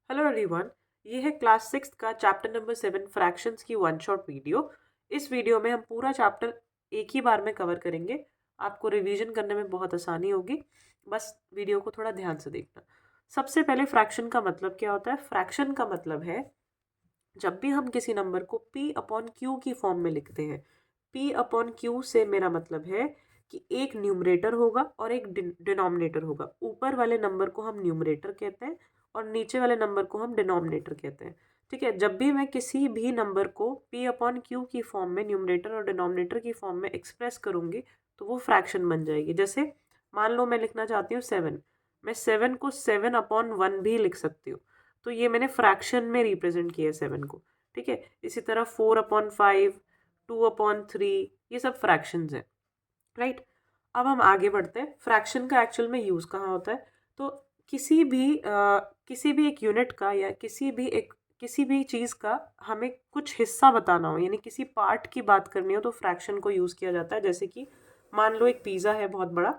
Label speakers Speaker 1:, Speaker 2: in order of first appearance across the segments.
Speaker 1: Hello everyone. ये है class 6 का चैप्टर नंबर 7 फ्रैक्शंस की वन शॉट वीडियो। इस वीडियो में हम पूरा चैप्टर एक ही बार में कवर करेंगे। आपको रिवीजन करने में बहुत आसानी होगी। बस वीडियो को थोड़ा ध्यान से देखना। सबसे पहले फ्रैक्शन का मतलब क्या होता है। फ्रैक्शन का मतलब है जब भी हम किसी नंबर को p अपॉन क्यू की फॉर्म में लिखते हैं। p अपॉन क्यू से मेरा मतलब है कि एक न्यूमरेटर होगा और एक डिनोमिनेटर होगा। ऊपर वाले नंबर को हम न्यूमरेटर कहते हैं और नीचे वाले नंबर को हम डिनोमिनेटर कहते हैं। ठीक है, जब भी मैं किसी भी नंबर को p अपॉन क्यू की फॉर्म में न्यूमरेटर और डिनोमिनेटर की फॉर्म में एक्सप्रेस करूंगी तो वो फ्रैक्शन बन जाएगी। जैसे मान लो मैं लिखना चाहती हूँ 7, मैं 7 को 7/1 भी लिख सकती हूँ। तो ये मैंने फ्रैक्शन में रिप्रेजेंट किया है 7 को। ठीक है, इसी तरह 4/5, 2/3, ये सब फ्रैक्शंस हैं। राइट, अब हम आगे बढ़ते हैं। फ्रैक्शन का एक्चुअल में यूज़ कहाँ होता है। तो किसी भी एक यूनिट का या किसी भी चीज़ का हमें कुछ हिस्सा बताना हो, यानी किसी पार्ट की बात करनी हो तो फ्रैक्शन को यूज़ किया जाता है। जैसे कि मान लो एक पिज़्ज़ा है बहुत बड़ा,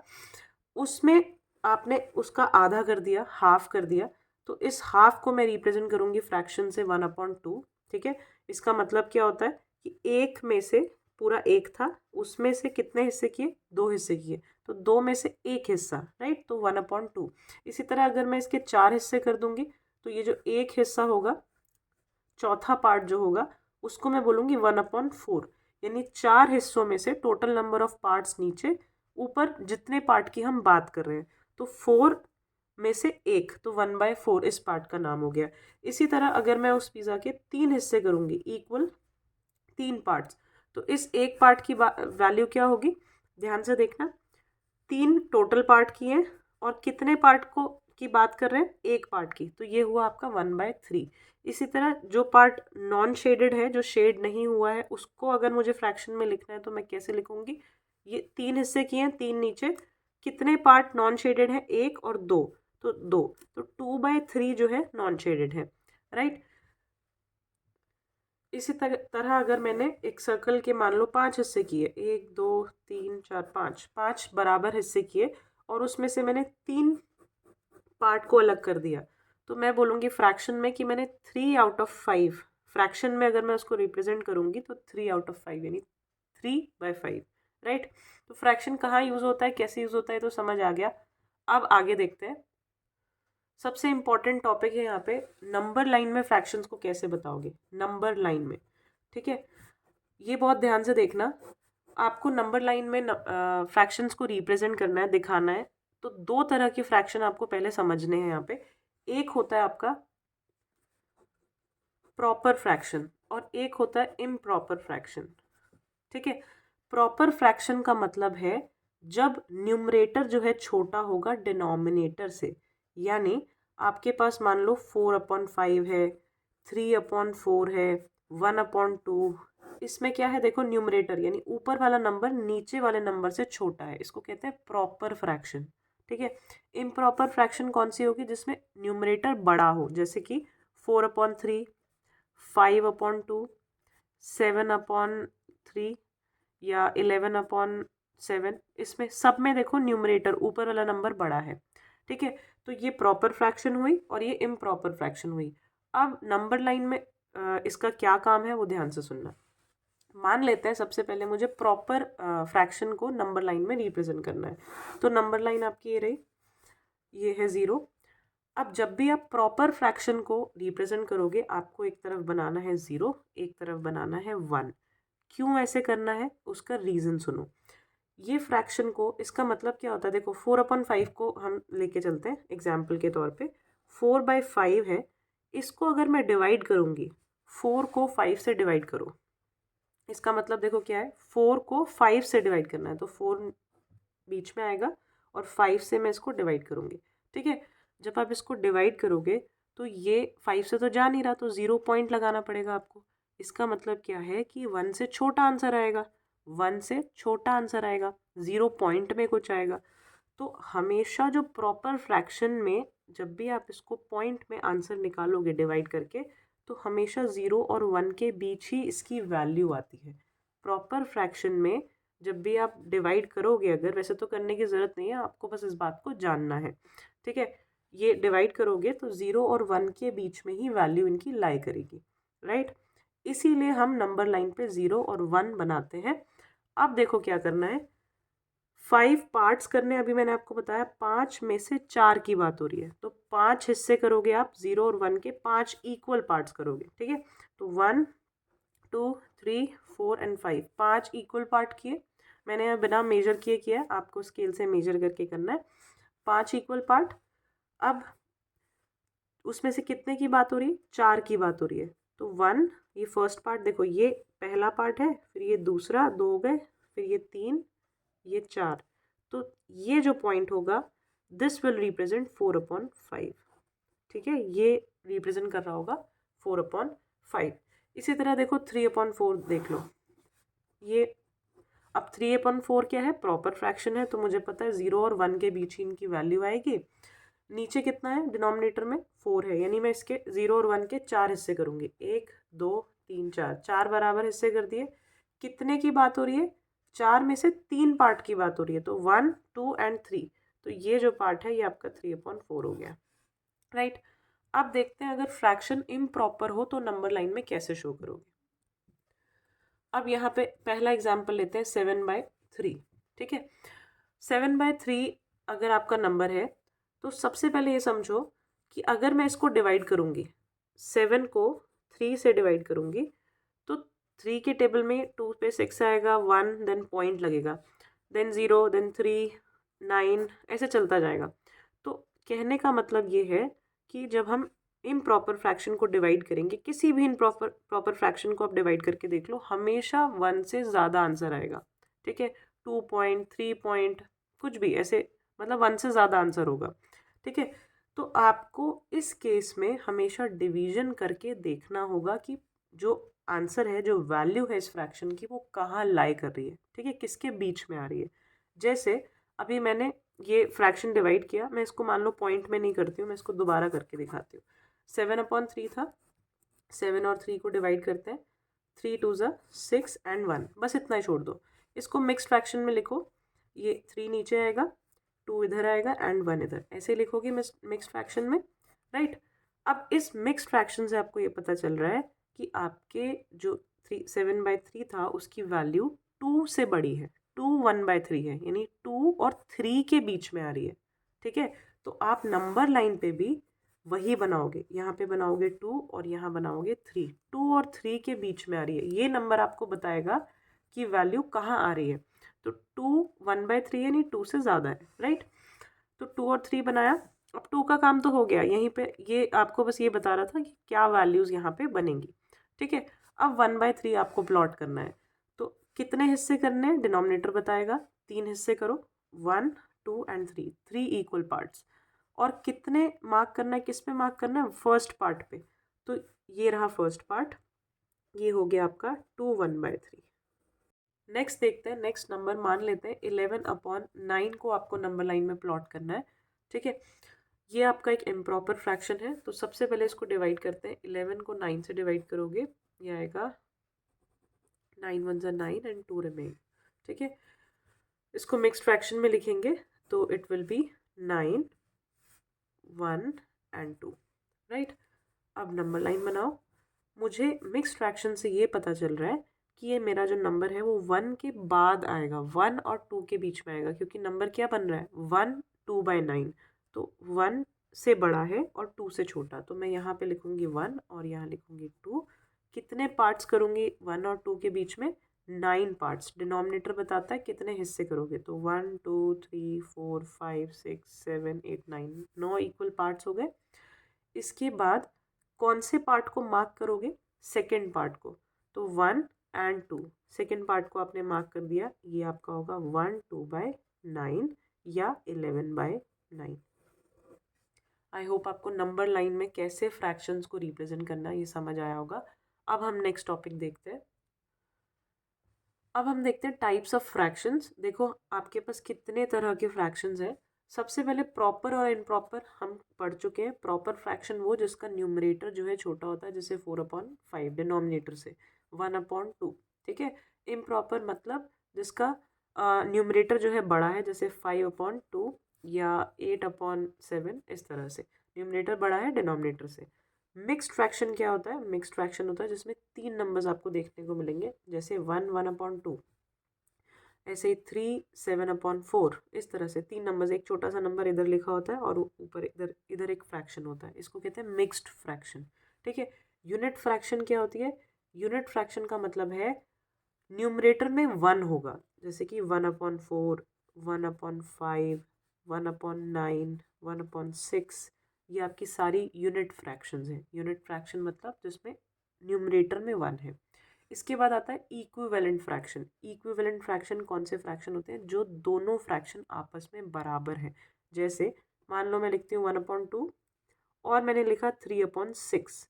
Speaker 1: उसमें आपने उसका आधा कर दिया, हाफ कर दिया, तो इस हाफ को मैं रिप्रेजेंट करूंगी फ्रैक्शन से 1/2। ठीक है, इसका मतलब क्या होता है कि एक में से पूरा एक था, उसमें से कितने हिस्से किए, 2 हिस्से किए, तो 2 में से एक हिस्सा, राइट, तो 1/2। इसी तरह अगर मैं इसके 4 हिस्से कर दूंगी तो ये जो एक हिस्सा होगा, चौथा पार्ट जो होगा, उसको मैं बोलूंगी 1/4। यानी 4 हिस्सों में से टोटल नंबर ऑफ पार्ट्स नीचे, ऊपर जितने पार्ट की हम बात कर रहे हैं, तो 4 में से एक, तो 1/4 इस पार्ट का नाम हो गया। इसी तरह अगर मैं उस पिज़्ज़ा के 3 हिस्से करूंगी, इक्वल 3 पार्ट्स, तो इस एक पार्ट की वैल्यू क्या होगी, ध्यान से देखना। 3 टोटल पार्ट की हैं और कितने पार्ट को की बात कर रहे हैं, एक पार्ट की, तो ये हुआ आपका 1/3। इसी तरह जो पार्ट नॉन शेडेड है, जो शेड नहीं हुआ है, उसको अगर मुझे फ्रैक्शन में लिखना है तो मैं कैसे लिखूंगी। ये 3 हिस्से किए हैं, 3 नीचे, कितने पार्ट नॉन शेडेड है, एक और दो, तो 2, तो 2/3 जो है नॉन शेडेड है। राइट, इसी तरह अगर मैंने एक सर्कल के मान लो 5 हिस्से किए, 1 2 3 4 5, 5 बराबर हिस्से किए, और उसमें से मैंने 3 पार्ट को अलग कर दिया, तो मैं बोलूँगी फ्रैक्शन में कि मैंने 3/5, फ्रैक्शन में अगर मैं उसको रिप्रेजेंट करूँगी तो 3/5 यानी 3/5। राइट, तो फ्रैक्शन कहाँ यूज़ होता है, कैसे यूज़ होता है, तो समझ आ गया। अब आगे देखते हैं। सबसे इंपॉर्टेंट टॉपिक है यहाँ पे, नंबर लाइन में फ्रैक्शंस को कैसे बताओगे, नंबर लाइन में। ठीक है, ये बहुत ध्यान से देखना। आपको नंबर लाइन में फ्रैक्शंस को रिप्रेजेंट करना है, दिखाना है, तो 2 तरह के फ्रैक्शन आपको पहले समझने हैं यहाँ पे। एक होता है आपका प्रॉपर फ्रैक्शन और एक होता है इम्प्रॉपर फ्रैक्शन। ठीक है, प्रॉपर फ्रैक्शन का मतलब है जब न्यूमरेटर जो है छोटा होगा डिनोमिनेटर से। यानी आपके पास मान लो 4/5 है, 3/4 है, 1/2। इसमें क्या है, देखो न्यूमरेटर यानी ऊपर वाला नंबर नीचे वाले नंबर से छोटा है, इसको कहते हैं प्रॉपर फ्रैक्शन। ठीक है, इम्प्रॉपर फ्रैक्शन कौन सी होगी, जिसमें न्यूमरेटर बड़ा हो, जैसे कि 4/3, 5/2, 7/3 या 11/7। इसमें सब में देखो न्यूमरेटर ऊपर वाला नंबर बड़ा है। ठीक है, तो ये प्रॉपर फ्रैक्शन हुई और ये इम्प्रॉपर फ्रैक्शन हुई। अब नंबर लाइन में इसका क्या काम है वो ध्यान से सुनना। मान लेते हैं सबसे पहले मुझे प्रॉपर फ्रैक्शन को नंबर लाइन में रिप्रेजेंट करना है, तो नंबर लाइन आपकी ये रही, ये है 0। अब जब भी आप प्रॉपर फ्रैक्शन को रिप्रेजेंट करोगे, आपको एक तरफ बनाना है 0, एक तरफ बनाना है 1। क्यों ऐसे करना है, उसका रीज़न सुनो। ये फ्रैक्शन को, इसका मतलब क्या होता है, देखो 4/5 को हम लेके चलते हैं एग्जाम्पल के तौर पे। 4/5 है, इसको अगर मैं डिवाइड करूँगी, 4 को 5 से डिवाइड करो, इसका मतलब देखो क्या है, 4 को 5 से डिवाइड करना है, तो 4 बीच में आएगा और 5 से मैं इसको डिवाइड करूँगी। ठीक है, जब आप इसको डिवाइड करोगे तो ये 5 से तो जा नहीं रहा, तो 0 पॉइंट लगाना पड़ेगा आपको। इसका मतलब क्या है कि 1 से छोटा आंसर आएगा, 1 से छोटा आंसर आएगा, 0 पॉइंट में कुछ आएगा। तो हमेशा जो प्रॉपर फ्रैक्शन में जब भी आप इसको पॉइंट में आंसर निकालोगे डिवाइड करके, तो हमेशा 0 और 1 के बीच ही इसकी वैल्यू आती है। प्रॉपर फ्रैक्शन में जब भी आप डिवाइड करोगे, अगर, वैसे तो करने की ज़रूरत नहीं है, आपको बस इस बात को जानना है। ठीक है, ये डिवाइड करोगे तो 0 और 1 के बीच में ही वैल्यू इनकी लाई करेगी, राइट। इसीलिए हम नंबर लाइन पे 0 और 1 बनाते हैं। अब देखो क्या करना है, 5 पार्ट्स करने, अभी मैंने आपको बताया 5 में से 4 की बात हो रही है, तो 5 हिस्से करोगे आप 0 और 1 के, 5 इक्वल पार्ट्स करोगे, ठीक है। तो 1 2 3 4 एंड 5, 5 इक्वल पार्ट किए। मैंने यहाँ बिना मेजर किए किया, आपको स्केल से मेजर करके करना है। 5 इक्वल पार्ट। अब उसमें से कितने की बात हो रही है, 4 की बात हो रही है। तो 1, ये फर्स्ट पार्ट, देखो ये पहला पार्ट है, फिर ये दूसरा, 2 हो गए, फिर ये 3, ये 4। तो ये जो पॉइंट होगा, दिस विल रिप्रेजेंट 4/5, ठीक है। ये रिप्रेजेंट कर रहा होगा 4/5। इसी तरह देखो 3/4 देख लो, ये अब 3/4 क्या है, प्रॉपर फ्रैक्शन है, तो मुझे पता है 0 और 1 के बीच ही इनकी वैल्यू आएगी। नीचे कितना है, डिनोमिनेटर में 4 है, यानी मैं इसके 0 और 1 के 4 हिस्से करूंगी, 1 2 3 4, 4 बराबर हिस्से कर दिए। कितने की बात हो रही है, 4 में से 3 पार्ट की बात हो रही है, तो 1 2 एंड 3, तो ये जो पार्ट है ये आपका 3/4 हो गया, राइट। अब देखते हैं अगर फ्रैक्शन इम्प्रॉपर हो तो नंबर लाइन में कैसे शो करोगे। अब यहाँ पे पहला एग्जाम्पल लेते हैं 7/3, ठीक है। 7/3 अगर आपका नंबर है तो सबसे पहले ये समझो कि अगर मैं इसको डिवाइड करूँगी, 7 को 3 से डिवाइड करूँगी, तो 3 के टेबल में 2 पे 6 आएगा, 1 देन पॉइंट लगेगा, देन 0 देन 3 9, ऐसे चलता जाएगा। तो कहने का मतलब ये है कि जब हम इम्प्रॉपर फ्रैक्शन को डिवाइड करेंगे, किसी भी प्रॉपर फ्रैक्शन को आप डिवाइड करके देख लो, हमेशा 1 से ज़्यादा आंसर आएगा, ठीक है। 2 पॉइंट 3 पॉइंट कुछ भी ऐसे, मतलब 1 से ज़्यादा आंसर होगा, ठीक है। तो आपको इस केस में हमेशा डिवीजन करके देखना होगा कि जो आंसर है, जो वैल्यू है इस फ्रैक्शन की, वो कहाँ लाई कर रही है, ठीक है, किसके बीच में आ रही है। जैसे अभी मैंने ये फ्रैक्शन डिवाइड किया, मैं इसको मान लो पॉइंट में नहीं करती हूँ, मैं इसको दोबारा करके दिखाती हूँ। 7/3 था, 7 और 3 को डिवाइड करते हैं, 3 2 ज़ा 6 एंड 1, बस इतना ही छोड़ दो। इसको मिक्स फ्रैक्शन में लिखो, ये 3 नीचे आएगा, 2 इधर आएगा एंड 1 इधर, ऐसे लिखोगे मिक्स फ्रैक्शन में, राइट। अब इस मिक्स फ्रैक्शन से आपको ये पता चल रहा है कि आपके जो 7/3 था उसकी वैल्यू 2 से बड़ी है, 2 1/3 है, यानी 2 और 3 के बीच में आ रही है, ठीक है। तो आप नंबर लाइन पे भी वही बनाओगे, यहाँ पे बनाओगे 2 और यहाँ बनाओगे 3, 2 और 3 के बीच में आ रही है, ये नंबर आपको बताएगा कि वैल्यू कहाँ आ रही है। तो 2 1/3 यानी 2 से ज़्यादा है, राइट। तो 2 और 3 बनाया, अब 2 का काम तो हो गया, यहीं पे ये आपको बस ये बता रहा था कि क्या वैल्यूज़ यहाँ पे बनेंगी, ठीक है। अब 1/3 आपको प्लॉट करना है, तो कितने हिस्से करने हैं, डिनोमिनेटर बताएगा, 3 हिस्से करो, 1 2 एंड 3, 3 इक्वल पार्ट्स। और कितने मार्क करना है, किस पे मार्क करना है, फर्स्ट पार्ट पे, तो ये रहा फर्स्ट पार्ट, ये हो गया आपका 2 1/3। नेक्स्ट देखते हैं, नेक्स्ट नंबर मान लेते हैं 11/9 को आपको नंबर लाइन में प्लॉट करना है, ठीक है। ये आपका एक इम्प्रॉपर फ्रैक्शन है, तो सबसे पहले इसको डिवाइड करते हैं, 11 को 9 से डिवाइड करोगे, ये आएगा 9 1 ज़ा 9 एंड 2 रिमेन, ठीक है। इसको मिक्स्ड फ्रैक्शन में लिखेंगे तो it will be 9 1 and 2, right. अब नंबर लाइन बनाओ, मुझे मिक्स्ड फ्रैक्शन से ये पता चल रहा है कि ये मेरा जो नंबर है वो 1 के बाद आएगा, 1 और 2 के बीच में आएगा, क्योंकि नंबर क्या बन रहा है, 1 2/9, तो 1 से बड़ा है और 2 से छोटा, तो मैं यहाँ पे लिखूँगी 1 और यहाँ लिखूँगी 2। कितने पार्ट्स करूँगी 1 और 2 के बीच में, 9 पार्ट्स, डिनोमिनेटर बताता है कितने हिस्से करोगे, तो 1 2 3 4 5 6 7 8 9, 9 इक्वल पार्ट्स हो गए। इसके बाद कौन से पार्ट को मार्क करोगे, सेकेंड पार्ट को, तो 1 एंड 2, सेकेंड पार्ट को आपने मार्क कर दिया, ये आपका होगा 1 2/9 या 11/9। आई होप आपको नंबर लाइन में कैसे फ्रैक्शंस को रिप्रेजेंट करना ये समझ आया होगा। अब हम नेक्स्ट टॉपिक देखते हैं। अब हम देखते हैं टाइप्स ऑफ फ्रैक्शंस। देखो आपके पास कितने तरह के फ्रैक्शंस हैं। सबसे पहले प्रॉपर और इम्प्रॉपर हम पढ़ चुके हैं। प्रॉपर फ्रैक्शन वो जिसका न्यूमरेटर जो है छोटा होता है, जैसे 4/5, डिनोमिनेटर से 1/2, ठीक है। इम्प्रॉपर मतलब जिसका न्यूमरेटर जो है बड़ा है, जैसे 5/2, या 8/7 इस तरह से। न्यूमरेटर बड़ा है डिनोमिनेटर से। मिक्स्ड फ्रैक्शन क्या होता है? मिक्स्ड फ्रैक्शन होता है जिसमें 3 नंबर्स आपको देखने को मिलेंगे, जैसे 1/2, ऐसे ही 3 7/4, इस तरह से 3 नंबर्स, एक छोटा सा नंबर इधर लिखा होता है और ऊपर इधर इधर एक फ्रैक्शन होता है। इसको कहते हैं मिक्स्ड फ्रैक्शन। ठीक है। यूनिट फ्रैक्शन क्या होती है? यूनिट फ्रैक्शन का मतलब है न्यूमरेटर में 1 होगा, जैसे कि 1/4, 1/5, 1/9, 1/6। ये आपकी सारी यूनिट फ्रैक्शंस हैं। यूनिट फ्रैक्शन मतलब जिसमें न्यूमरेटर में 1 है। इसके बाद आता है इक्विवेलेंट फ्रैक्शन। इक्विवेलेंट फ्रैक्शन कौन से फ्रैक्शन होते हैं? जो दोनों फ्रैक्शन आपस में बराबर हैं। जैसे मान लो मैं लिखती हूँ 1/2 और मैंने लिखा 3/6।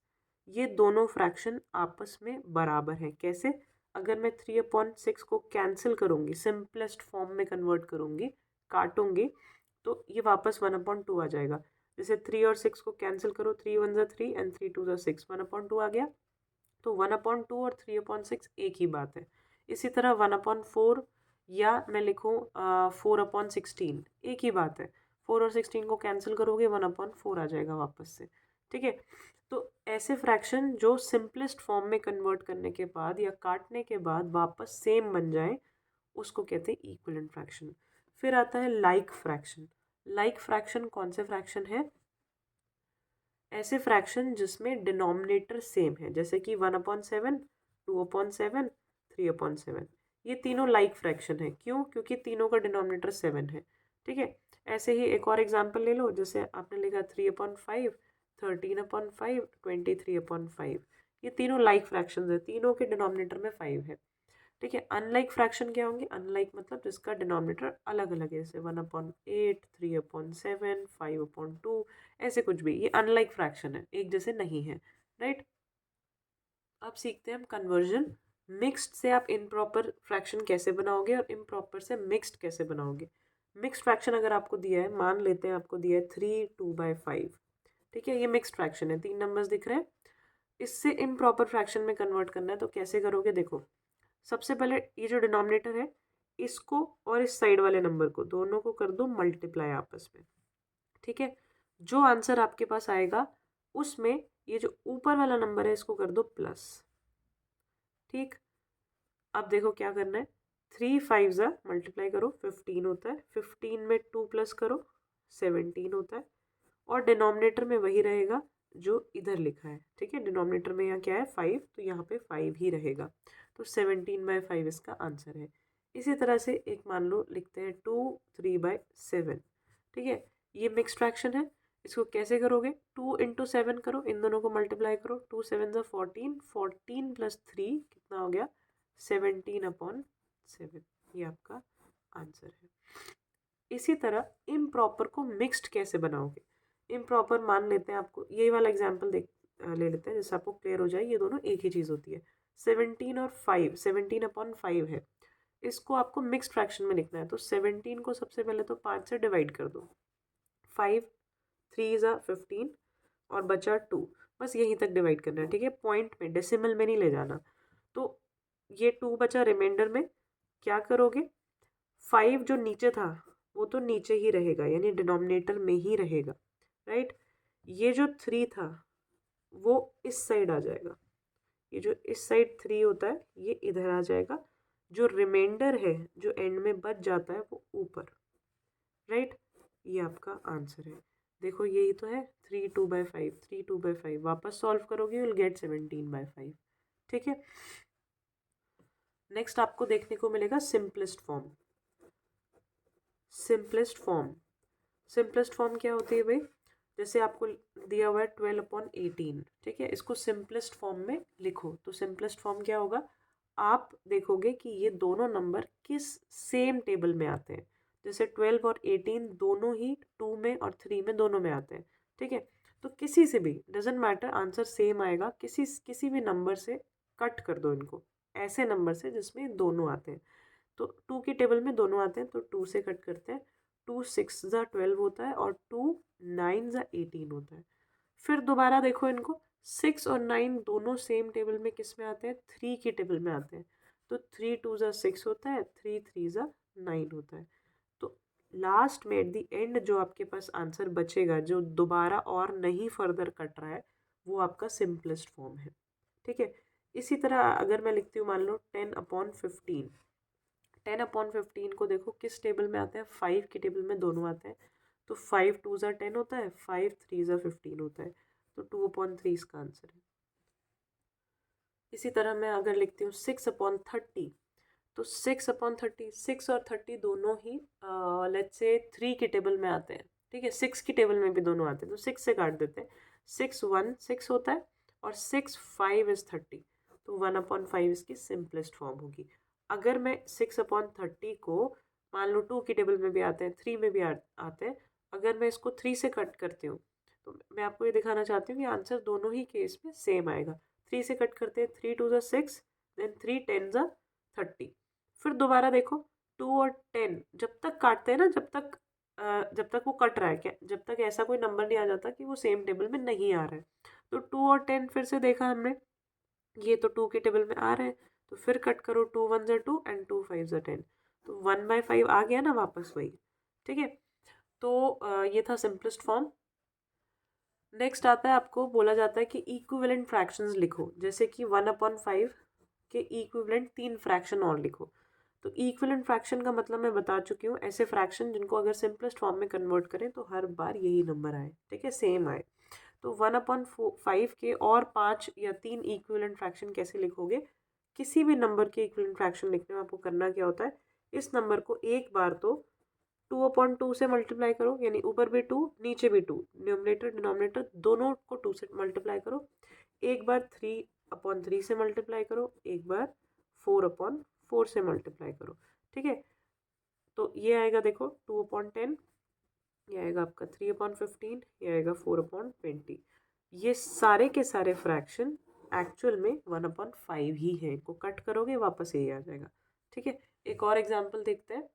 Speaker 1: ये दोनों फ्रैक्शन आपस में बराबर हैं। कैसे? अगर मैं 3/6 को कैंसिल करूँगी, सिंपलेस्ट फॉर्म में कन्वर्ट करूँगी, काटूंगी, तो ये वापस 1/2 आ जाएगा। जैसे 3 और 6 को कैंसिल करो, 3 1 ज़ा 3 एंड 3 2 ज़ा 6, 1/2 आ गया। तो 1/2 और 3/6 एक ही बात है। इसी तरह 1/4 या मैं लिखूँ 4/16, एक ही बात है। 4 और 16 को कैंसिल करोगे 1/4 आ जाएगा वापस से। ठीक है। तो ऐसे फ्रैक्शन जो सिंपलेस्ट फॉर्म में कन्वर्ट करने के बाद या काटने के बाद वापस सेम बन जाए, उसको कहते हैं इक्विवेलेंट फ्रैक्शन। फिर आता है लाइक फ्रैक्शन। लाइक फ्रैक्शन कौन से फ्रैक्शन है? ऐसे फ्रैक्शन जिसमें डिनोमिनेटर सेम है, जैसे कि 1/7, 2/7, 3/7। ये तीनों लाइक फ्रैक्शन है। क्यों? क्योंकि तीनों का डिनोमिनेटर 7 है। ठीक है। ऐसे ही एक और एग्जांपल ले लो, जैसे आपने लिखा 3/5, 13/5, 23/5। ये तीनों लाइक फ्रैक्शन है, तीनों के डिनोमिनेटर में 5 है। ठीक है। अनलाइक फ्रैक्शन क्या होंगे? अनलाइक मतलब जिसका डिनोमिनेटर अलग अलग है, जैसे 1/8, 3/7, 5/2, ऐसे कुछ भी। ये अनलाइक फ्रैक्शन है, एक जैसे नहीं है। राइट। अब सीखते हैं हम कन्वर्जन। मिक्स्ड से आप इम्प्रॉपर फ्रैक्शन कैसे बनाओगे और इम्प्रॉपर से मिक्स्ड कैसे बनाओगे। मिक्स्ड फ्रैक्शन अगर आपको दिया है, मान लेते हैं आपको दिया है 3 2/5। ठीक है। ये मिक्स्ड फ्रैक्शन है, 3 नंबर्स दिख रहे हैं। इससे इम्प्रॉपर फ्रैक्शन में कन्वर्ट करना है, तो कैसे करोगे? देखो, सबसे पहले ये जो डिनोमिनेटर है, इसको और इस साइड वाले नंबर को, दोनों को कर दो मल्टीप्लाई आपस में। ठीक है। जो आंसर आपके पास आएगा उसमें ये जो ऊपर वाला नंबर है इसको कर दो प्लस। ठीक। अब देखो क्या करना है। 3 5 ज़ा मल्टीप्लाई करो 15 होता है, 15 में 2 प्लस करो 17 होता है, और डिनोमिनेटर में वही रहेगा जो इधर लिखा है। ठीक है। डिनोमिनेटर में यहाँ क्या है? 5, तो यहाँ पे 5 ही रहेगा। तो 17/5 इसका आंसर है। इसी तरह से एक मान लो लिखते हैं 2 3/7। ठीक है। ये मिक्स्ड फ्रैक्शन है। इसको कैसे करोगे? 2 × 7 करो, इन दोनों को मल्टीप्लाई करो, 2 7 ज़ा 14, 14 + 3 कितना हो गया? 17/7। ये आपका आंसर है। इसी तरह इम्प्रॉपर को मिक्स्ड कैसे बनाओगे? इम्प्रॉपर मान लेते हैं, आपको यही वाला एग्जांपल ले लेते हैं जिससे आपको क्लियर हो जाए। ये दोनों एक ही चीज़ होती है। 17 और 5, 17/5 है। इसको आपको मिक्स्ड फ्रैक्शन में लिखना है, तो 17 को सबसे पहले तो 5 से डिवाइड कर दो। 5 3 ज़ा 15 और बचा 2, बस यहीं तक डिवाइड करना है। ठीक है। पॉइंट में, डेसिमल में नहीं ले जाना। तो ये 2 बचा, रिमाइंडर में क्या करोगे? 5 जो नीचे था वो तो नीचे ही रहेगा, यानी डिनोमिनेटर में ही रहेगा। राइट। ये जो 3 था वो इस साइड आ जाएगा। ये जो इस साइड 3 होता है ये इधर आ जाएगा। जो रिमाइंडर है, जो एंड में बच जाता है, वो ऊपर। राइट। ये आपका आंसर है। देखो यही तो है 3 2/5, 3 2/5। वापस सॉल्व करोगे विल गेट 17/5। ठीक है। नेक्स्ट आपको देखने को मिलेगा simplest form. Simplest form, simplest form क्या होती है भाई? जैसे आपको दिया हुआ है 12/18। ठीक है। इसको सिंपलेस्ट फॉर्म में लिखो, तो सिंपलेस्ट फॉर्म क्या होगा? आप देखोगे कि ये दोनों नंबर किस सेम टेबल में आते हैं। जैसे 12 और 18 दोनों ही 2 में और 3 में, दोनों में आते हैं। ठीक है। तो किसी से भी डजेंट मैटर, आंसर सेम आएगा। किसी भी नंबर से कट कर दो इनको, ऐसे नंबर से जिसमें दोनों आते हैं। तो 2 की टेबल में दोनों आते हैं, तो 2 से कट करते हैं। 2 6 ज़ा 12 होता है और 2 9 ज़ा 18 होता है। फिर दोबारा देखो इनको, 6 और 9 दोनों सेम टेबल में किस में आते हैं? 3 की टेबल में आते हैं। तो 3 2 ज़ा 6 होता है, 3 3 ज़ा 9 होता है। तो लास्ट में एट द एंड जो आपके पास आंसर बचेगा, जो दोबारा और नहीं फर्दर कट रहा है, वो आपका सिंपलेस्ट फॉर्म है। ठीक है, इसी तरह अगर मैं लिखती हूँ मान लो 10/15, 10/15 को देखो किस टेबल में आता है, 5 की टेबल में दोनों आते हैं। तो 5 2 ज़ा 10 होता है, 5 3 ज़ा 15 होता है, तो 2/3 इसका आंसर है। इसी तरह मैं अगर लिखती हूँ 6/30, तो 6/30, 6 और 30 दोनों ही लेट्स से 3 की टेबल में आते हैं। ठीक है, 6 की टेबल में भी दोनों आते हैं, तो 6 से काट देते हैं। 6 1 6 होता है और 6 5 इज 30, तो 1/5 इसकी सिंपलेस्ट फॉर्म होगी। अगर मैं 6/30 को मान लो 2 की टेबल में भी आते हैं, 3 में भी आते हैं, अगर मैं इसको 3 से कट करती हूँ, तो मैं आपको ये दिखाना चाहती हूँ कि आंसर दोनों ही केस में सेम आएगा। 3 से कट करते हैं, 3 2 ज़ा 6, देन 3 10 ज़ा 30। फिर दोबारा देखो 2 और 10 जब तक काटते हैं ना, जब तक वो कट रहा है, क्या जब तक ऐसा कोई नंबर नहीं आ जाता कि वो सेम टेबल में नहीं आ रहा है। तो 2 और 10 फिर से देखा हमने, ये तो 2 के टेबल में आ रहे हैं, तो फिर कट करो, 2 1 ज़ा 2 एंड 2 5 ज़ा 10, तो 1/5 आ गया ना वापस वही। ठीक है, तो ये था सिंपलेस्ट फॉर्म। नेक्स्ट आता है, आपको बोला जाता है कि इक्विवेलेंट फ्रैक्शंस लिखो, जैसे कि 1/5 के इक्विवेलेंट 3 फ्रैक्शन और लिखो। तो इक्विवेलेंट फ्रैक्शन का मतलब मैं बता चुकी हूँ, ऐसे फ्रैक्शन जिनको अगर सिंपलेस्ट फॉर्म में कन्वर्ट करें तो हर बार यही नंबर आए, ठीक है, सेम आए। तो 1/5 के और 5 या 3 इक्विवेलेंट फ्रैक्शन कैसे लिखोगे? किसी भी नंबर के इक्विवेलेंट फ्रैक्शन लिखने में आपको करना क्या होता है, इस नंबर को एक बार तो 2/2 से मल्टीप्लाई करो, यानी ऊपर भी 2 नीचे भी 2, न्यूमरेटर डिनोमिनेटर दोनों को 2 से मल्टीप्लाई करो। एक बार 3/3 से मल्टीप्लाई करो, एक बार 4/4 से मल्टीप्लाई करो। ठीक है, तो ये आएगा देखो 2/10, ये आएगा आपका 3/15, ये आएगा 4/20। ये सारे के सारे फ्रैक्शन एक्चुअल में 1/5 ही है, इनको कट करोगे वापस यही आ जाएगा। ठीक है, एक और एग्जाम्पल देखते हैं।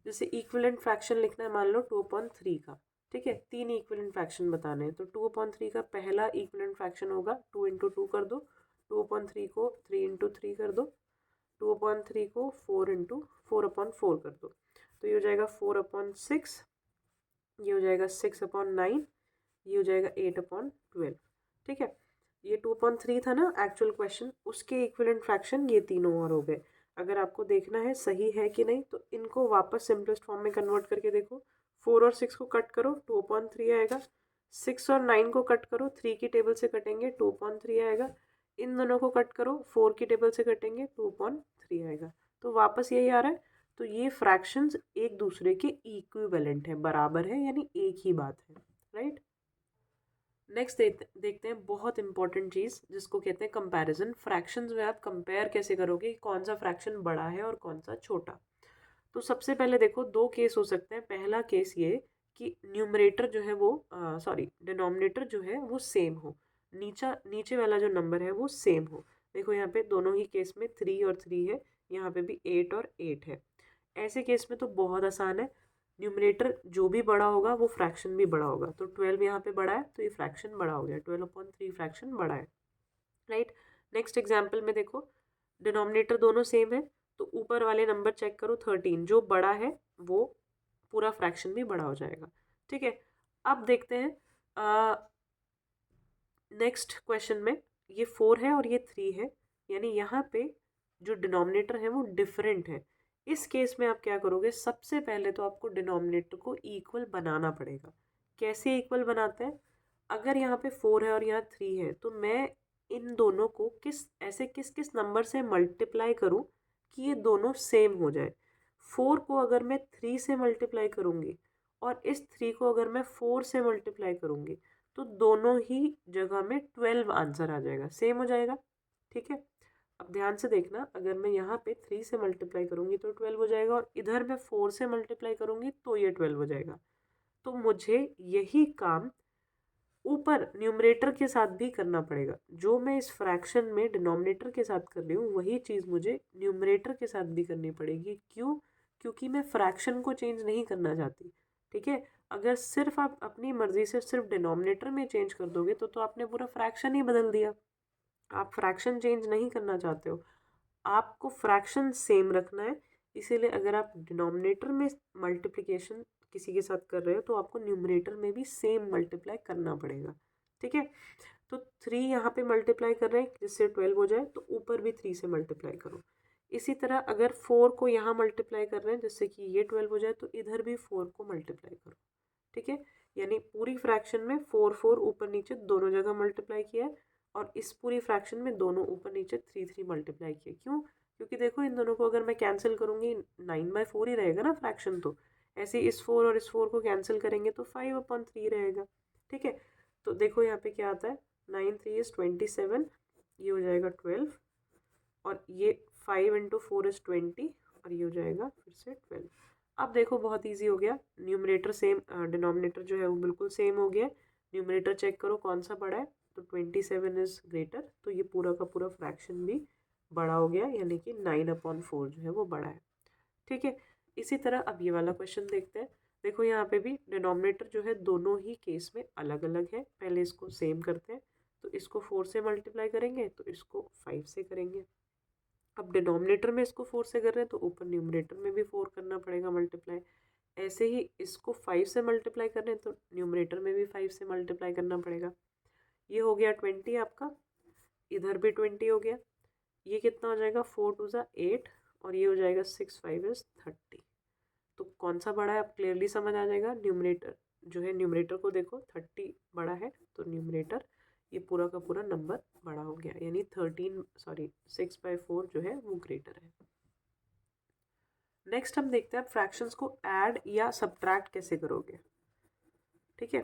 Speaker 1: जैसे इक्विवेलेंट फ्रैक्शन लिखना है मान लो 2/3 का। ठीक है, 3 इक्विवेलेंट फ्रैक्शन बताने हैं, तो 2/3 का पहला इक्विवेलेंट फ्रैक्शन होगा 2 × 2 कर दो, 2/3 को 3 × 3 कर दो, 2/3 को 4 × 4/4 कर दो, तो ये हो जाएगा 4/6, ये हो जाएगा 6/9, ये हो जाएगा 8/12। ठीक है, ये 2/3 था ना एक्चुअल क्वेश्चन, उसके इक्विवेलेंट फ्रैक्शन ये तीनों और हो गए। अगर आपको देखना है सही है कि नहीं, तो इनको वापस सिंपलेस्ट फॉर्म में कन्वर्ट करके देखो। 4 और 6 को कट करो, 2/3 आएगा। 6 और 9 को कट करो, 3 की टेबल से कटेंगे, 2/3 आएगा। इन दोनों को कट करो, 4 की टेबल से कटेंगे, 2/3 आएगा। तो वापस यही आ रहा है। तो ये फ्रैक्शंस एक दूसरे के इक्विवेलेंट है, बराबर है, यानी एक ही बात है, राइट। नेक्स्ट देखते हैं बहुत इंपॉर्टेंट चीज़ जिसको कहते हैं कंपैरिजन। फ्रैक्शंस में आप कंपेयर कैसे करोगे कि कौन सा फ्रैक्शन बड़ा है और कौन सा छोटा। तो सबसे पहले देखो, दो केस हो सकते हैं। पहला केस ये कि न्यूमरेटर जो है वो डिनोमिनेटर जो है वो सेम हो, नीचे वाला जो नंबर है वो सेम हो। देखो यहाँ पे दोनों ही केस में 3 और 3 है, यहाँ पे भी 8 और 8 है। ऐसे केस में तो बहुत आसान है, न्यूमरेटर जो भी बड़ा होगा वो फ्रैक्शन भी बड़ा होगा। तो 12 यहाँ पे बड़ा है तो ये फ्रैक्शन बड़ा हो गया, 12/3 फ्रैक्शन बड़ा है, राइट। नेक्स्ट एग्जाम्पल में देखो, डिनोमिनेटर दोनों सेम है, तो ऊपर वाले नंबर चेक करो, 13 जो बड़ा है वो पूरा फ्रैक्शन भी बड़ा हो जाएगा। ठीक है, अब देखते हैं नेक्स्ट क्वेश्चन में, ये 4 है और ये 3 है, यानी यहाँ पे जो डिनोमिनेटर है वो डिफरेंट है। इस केस में आप क्या करोगे, सबसे पहले तो आपको डिनोमिनेटर को इक्वल बनाना पड़ेगा। कैसे इक्वल बनाते हैं, अगर यहाँ पे 4 है और यहाँ 3 है, तो मैं इन दोनों को किस किस नंबर से मल्टीप्लाई करूँ कि ये दोनों सेम हो जाए। 4 को अगर मैं 3 से मल्टीप्लाई करूँगी और इस 3 को अगर मैं 4 से मल्टीप्लाई करूँगी, तो दोनों ही जगह में 12 आंसर आ जाएगा, सेम हो जाएगा। ठीक है, अब ध्यान से देखना, अगर मैं यहाँ पे 3 से मल्टीप्लाई करूँगी तो 12 हो जाएगा, और इधर मैं 4 से मल्टीप्लाई करूँगी तो ये 12 हो जाएगा। तो मुझे यही काम ऊपर न्यूमरेटर के साथ भी करना पड़ेगा। जो मैं इस फ्रैक्शन में डिनोमिनेटर के साथ कर रही हूँ वही चीज़ मुझे न्यूमरेटर के साथ भी करनी पड़ेगी। क्यों? क्योंकि मैं फ्रैक्शन को चेंज नहीं करना चाहती। ठीक है, अगर सिर्फ आप अपनी मर्जी से सिर्फ डिनोमिनेटर में चेंज कर दोगे तो आपने पूरा फ्रैक्शन ही बदल दिया। आप फ्रैक्शन चेंज नहीं करना चाहते हो, आपको फ्रैक्शन सेम रखना है, इसीलिए अगर आप डिनोमिनेटर में मल्टीप्लिकेशन किसी के साथ कर रहे हो तो आपको न्यूमरेटर में भी सेम मल्टीप्लाई करना पड़ेगा। ठीक है, तो 3 यहाँ पे मल्टीप्लाई कर रहे हैं जिससे 12 हो जाए, तो ऊपर भी 3 से मल्टीप्लाई करो। इसी तरह अगर 4 को यहाँ मल्टीप्लाई कर रहे हैं जिससे कि ये 12 हो जाए, तो इधर भी 4 को मल्टीप्लाई करो। ठीक है, यानी पूरी फ्रैक्शन में 4 4 ऊपर नीचे दोनों जगह मल्टीप्लाई किया है, और इस पूरी फ्रैक्शन में दोनों ऊपर नीचे 3 3 मल्टीप्लाई किया। क्यों? क्योंकि देखो इन दोनों को अगर मैं कैंसिल करूँगी 9/4 ही रहेगा ना फ्रैक्शन, तो ऐसे इस 4 और इस 4 को कैंसिल करेंगे तो 5/3 रहेगा। ठीक है, तो देखो यहाँ पे क्या आता है, 9 3 इज 27, ये हो जाएगा 12, और ये 5 × 4 इज 20, और ये हो जाएगा फिर से 12। अब देखो बहुत इजी हो गया, न्यूमरेटर सेम, डिनोमिनेटर जो है वो बिल्कुल सेम हो गया। न्यूमरेटर चेक करो कौन सा बड़ा है, तो 27 इज ग्रेटर, तो ये पूरा का पूरा फ्रैक्शन भी बड़ा हो गया, यानी कि 9/4 जो है वो बड़ा है। ठीक है, इसी तरह अब ये वाला क्वेश्चन देखते हैं। देखो यहाँ पे भी डिनोमिनेटर जो है दोनों ही केस में अलग अलग है। पहले इसको सेम करते हैं, तो इसको 4 से मल्टीप्लाई करेंगे तो इसको 5 से करेंगे। अब डिनोमिनेटर में इसको 4 से कर रहे हैं तो ऊपर न्यूमरेटर में भी 4 करना पड़ेगा मल्टीप्लाई। ऐसे ही इसको 5 से मल्टीप्लाई कर रहे हैं तो न्यूमरेटर में भी 5 से मल्टीप्लाई करना पड़ेगा। ये हो गया 20 आपका, इधर भी 20 हो गया। ये कितना हो जाएगा, 4 2 ज़ा 8, और ये हो जाएगा 6 5 इज 30। तो कौन सा बड़ा है आप क्लियरली समझ आ जाएगा। न्यूमरेटर जो है, न्यूमरेटर को देखो 30 बड़ा है, तो न्यूमरेटर ये पूरा का पूरा नंबर बड़ा हो गया, यानी 6/4 जो है वो ग्रेटर है। नेक्स्ट हम देखते हैं फ्रैक्शंस को ऐड या सब्ट्रैक्ट कैसे करोगे। ठीक है,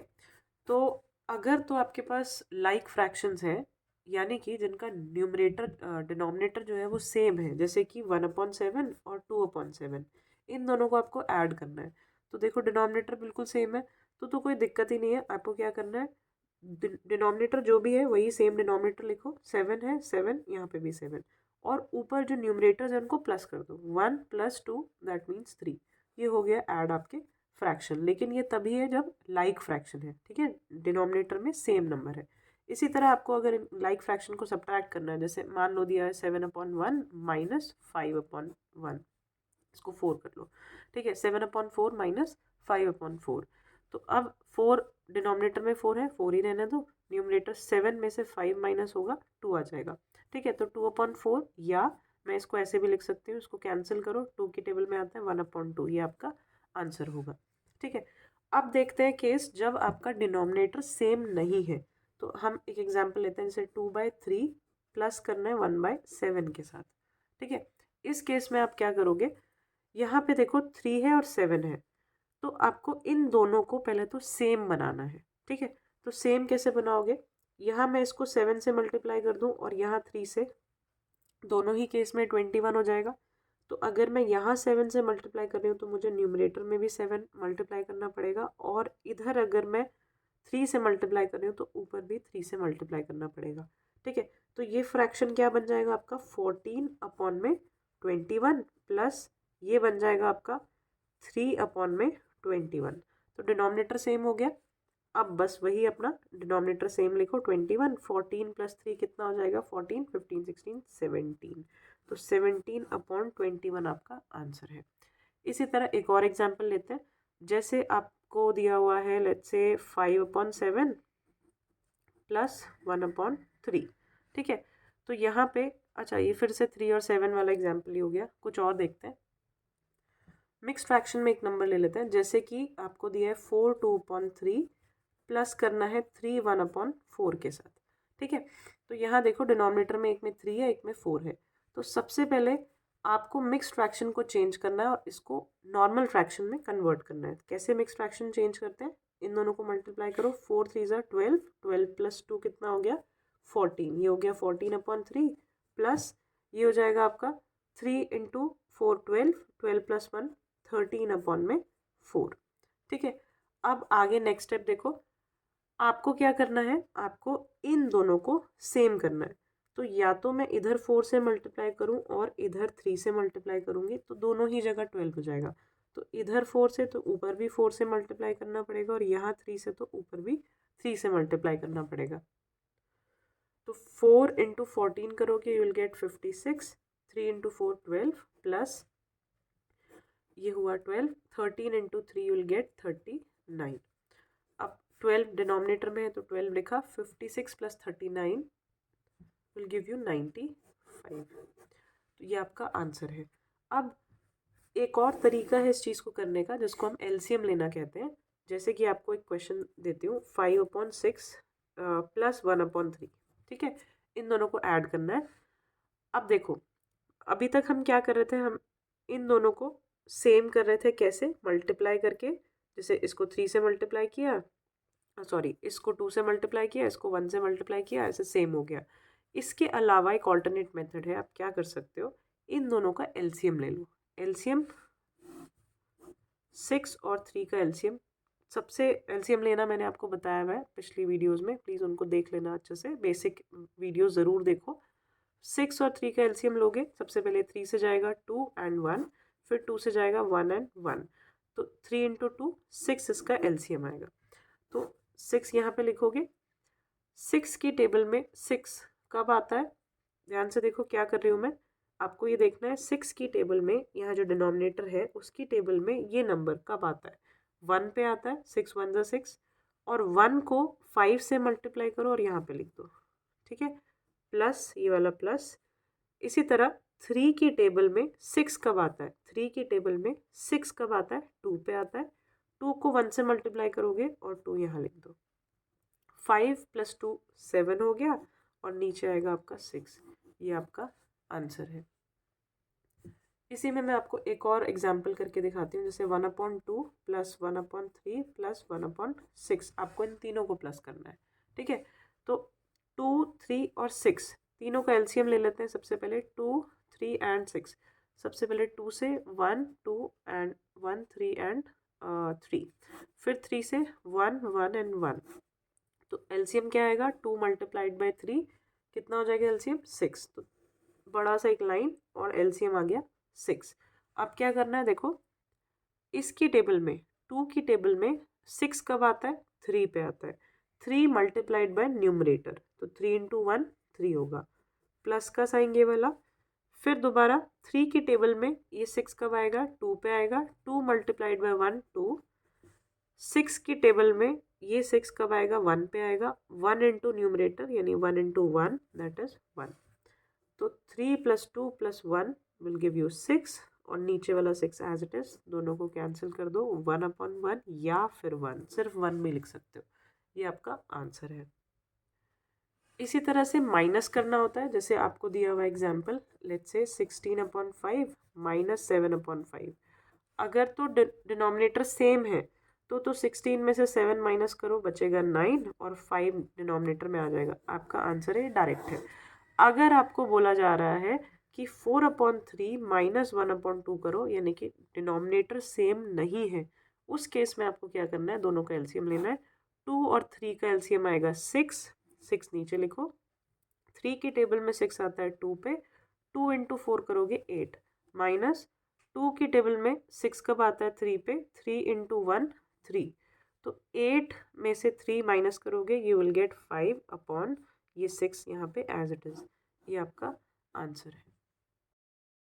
Speaker 1: तो अगर तो आपके पास लाइक फ्रैक्शंस हैं, यानी कि जिनका न्यूमरेटर डिनोमिनेटर जो है वो सेम है, जैसे कि 1/7 और 2/7, इन दोनों को आपको ऐड करना है। तो देखो डिनोमिनेटर बिल्कुल सेम है, तो कोई दिक्कत ही नहीं है। आपको क्या करना है, डिनोमिनेटर जो भी है वही सेम डिनोमिनेटर लिखो। 7 है 7, यहाँ पे भी 7, और ऊपर जो न्यूमरेटर्स है उनको प्लस कर दो। 1 + 2 दैट मीन्स 3। ये हो गया ऐड आपके फ्रैक्शन, लेकिन ये तभी है जब लाइक फ्रैक्शन है। ठीक है, डिनोमिनेटर में सेम नंबर है। इसी तरह आपको अगर लाइक फ्रैक्शन को सब्ट्रैक्ट करना है, जैसे मान लो दिया है 7/1 - 5/1, इसको 4 कर लो। ठीक है, 7/4 - 5/4, तो अब 4 डिनोमिनेटर में 4 है, 4 ही रहने दो। न्यूमरेटर 7 में से 5 माइनस होगा, 2 आ जाएगा। ठीक है, तो 2/4, या मैं इसको ऐसे भी लिख सकती हूँ, इसको कैंसिल करो, 2 की टेबल में आता है 1/2, ये आपका आंसर होगा। ठीक है, अब देखते हैं केस जब आपका डिनोमिनेटर सेम नहीं है। तो हम एक एग्जांपल लेते हैं, जैसे 2/3 प्लस करना है 1/7 के साथ। ठीक है, इस केस में आप क्या करोगे, यहाँ पे देखो 3 है और 7 है, तो आपको इन दोनों को पहले तो सेम बनाना है। ठीक है, तो सेम कैसे बनाओगे, यहाँ मैं इसको 7 से मल्टीप्लाई कर दूँ और यहाँ 3 से, दोनों ही केस में 21 हो जाएगा। तो अगर मैं यहाँ 7 से मल्टीप्लाई कर रही हूँ तो मुझे न्यूमरेटर में भी 7 मल्टीप्लाई करना पड़ेगा, और इधर अगर मैं 3 से मल्टीप्लाई कर रही हूँ तो ऊपर भी 3 से मल्टीप्लाई करना पड़ेगा। ठीक है, तो ये फ्रैक्शन क्या बन जाएगा आपका, 14/21 प्लस ये बन जाएगा आपका 3/21। तो डिनोमिनेटर सेम हो गया। अब बस वही अपना डिनोमिनेटर सेम लिखो, 21, 14 + 3 कितना हो जाएगा, 14, 15, 16, 17। तो 17/21 आपका आंसर है। इसी तरह एक और एग्जांपल लेते हैं, जैसे आपको दिया हुआ है लेट्स से 5/7 + 1/3। ठीक है, तो यहाँ पे अच्छा, ये फिर से 3 और 7 वाला एग्जांपल ही हो गया। कुछ और देखते हैं, मिक्स्ड फ्रैक्शन में एक नंबर ले लेते हैं, जैसे कि आपको दिया है 4 2/3 प्लस करना है 3 1/4 के साथ। ठीक है, तो यहाँ देखो डिनोमिनेटर में एक में 3 है, एक में 4 है। तो सबसे पहले आपको मिक्स्ड फ्रैक्शन को चेंज करना है और इसको नॉर्मल फ्रैक्शन में कन्वर्ट करना है। कैसे मिक्स्ड फ्रैक्शन चेंज करते हैं, इन दोनों को मल्टीप्लाई करो, 4 3 ज़ा 12, 12 + 2 कितना हो गया, 14। ये हो गया 14/3, प्लस ये हो जाएगा आपका 3 × 4 12, 12 + 1 13/4। ठीक है, अब आगे नेक्स्ट स्टेप देखो, आपको क्या करना है, आपको इन दोनों को सेम करना है। तो या तो मैं इधर 4 से मल्टीप्लाई करूं और इधर 3 से मल्टीप्लाई करूंगी, तो दोनों ही जगह 12 हो जाएगा। तो इधर 4 से तो ऊपर भी 4 से मल्टीप्लाई करना पड़ेगा, और यहाँ 3 से तो ऊपर भी 3 से मल्टीप्लाई करना पड़ेगा। तो 4 × 14 करोगे, यू विल गेट 56, 3 × 4 12, प्लस ये हुआ 12, 13 इंटू 3 यू विल गेट 39। अब 12 डिनोमिनेटर में है तो 12 लिखा, 56 प्लस 39 विल गिव यू 95। तो ये आपका आंसर है। अब एक और तरीका है इस चीज़ को करने का जिसको हम एलसीएम लेना कहते हैं। जैसे कि आपको एक क्वेश्चन देती हूँ, 5/6 प्लस 1/3, ठीक है, इन दोनों को ऐड करना है। अब देखो, अभी तक हम क्या कर रहे थे, हम इन दोनों को सेम कर रहे थे, कैसे, मल्टीप्लाई करके। जैसे इसको 3 से मल्टीप्लाई किया, सॉरी इसको 2 से मल्टीप्लाई किया, इसको 1 से मल्टीप्लाई किया, ऐसे सेम हो गया। इसके अलावा एक ऑल्टरनेट मेथड है, आप क्या कर सकते हो, इन दोनों का एलसीएम ले लो। एलसीएम 6 और 3 का एलसीएम, सबसे एलसीएम लेना मैंने आपको बताया हुआ है पिछली वीडियोस में, प्लीज़ उनको देख लेना अच्छे से, बेसिक वीडियो ज़रूर देखो। 6 और 3 का एलसीएम लोगे, सबसे पहले 3 से जाएगा 2 and 1, फिर 2 से जाएगा 1 and 1, तो 3 इंटू 2 6 इसका एलसीएम आएगा। तो 6 यहाँ पे लिखोगे। 6 की टेबल में 6 कब आता है, ध्यान से देखो क्या कर रही हूँ मैं, आपको ये देखना है 6 की टेबल में, यहाँ जो डिनोमिनेटर है उसकी टेबल में ये नंबर कब आता है, 1 पे आता है, 6 1 ज़ा 6, और 1 को 5 से मल्टीप्लाई करो और यहाँ पे लिख दो, ठीक है, प्लस ये वाला प्लस। इसी तरह 3 की टेबल में 6 कब आता है, 3 की टेबल में 6 कब आता है, 2 पे आता है, 2 को 1 से मल्टीप्लाई करोगे और 2 यहाँ लिख दो। 5 + 2 7 हो गया, और नीचे आएगा आपका 6। ये आपका आंसर है। इसी में मैं आपको एक और एग्जाम्पल करके दिखाती हूँ, जैसे 1/2 प्लस 1/3 प्लस 1/6, आपको इन तीनों को प्लस करना है, ठीक है। तो 2 3 और 6 तीनों का एलसीएम ले लेते हैं। सबसे पहले 2 3 एंड 6, सबसे पहले 2 से 1 2 एंड 1 3 एंड 3, फिर 3 से 1 1 एंड 1, तो एलसीएम क्या आएगा, 2 × 3 कितना हो जाएगा एलसीएम, 6। तो बड़ा सा एक लाइन और एलसीएम आ गया 6। अब क्या करना है, देखो इसकी टेबल में, 2 की टेबल में 6 कब आता है, 3 पे आता है, 3 × न्यूमरेटर, तो 3 इंटू 1 3 होगा, प्लस का साइन ये वाला। फिर दोबारा 3 की टेबल में ये 6 कब आएगा, 2 पे आएगा, 2 × 1 2। 6 की टेबल में ये 6 कब आएगा, 1 पे आएगा, 1 इंटू न्यूमरेटर यानी 1 इंटू 1 दैट इज 1। तो 3 + 2 + 1 विल गिव यू 6, और नीचे वाला 6 एज इट इज, दोनों को कैंसिल कर दो, 1/1 या फिर 1, सिर्फ 1 में लिख सकते हो। ये आपका आंसर है। इसी तरह से माइनस करना होता है, जैसे आपको दिया हुआ एग्जाम्पल, लेट्स से 16/5 - 7/5। अगर तो डिनोमिनेटर सेम है तो 16 में से 7 माइनस करो, बचेगा 9, और 5 डिनोमिनेटर में आ जाएगा। आपका आंसर है, डायरेक्ट है। अगर आपको बोला जा रहा है कि 4/3 - 1/2 करो, यानी कि डिनोमिनेटर सेम नहीं है, उस केस में आपको क्या करना है, दोनों का एलसीएम लेना है। 2 और 3 का एलसीएम आएगा 6, 6 नीचे लिखो। 3 की टेबल में 6 आता है 2 पे, 2 इंटू 4 करोगे 8, माइनस 2 की टेबल में 6 कब आता है, 3 पे, 3 इंटू 1 3, तो 8 में से 3 माइनस करोगे, यू विल गेट 5 अपॉन ये 6 यहाँ पे एज इट इज़। ये आपका आंसर है।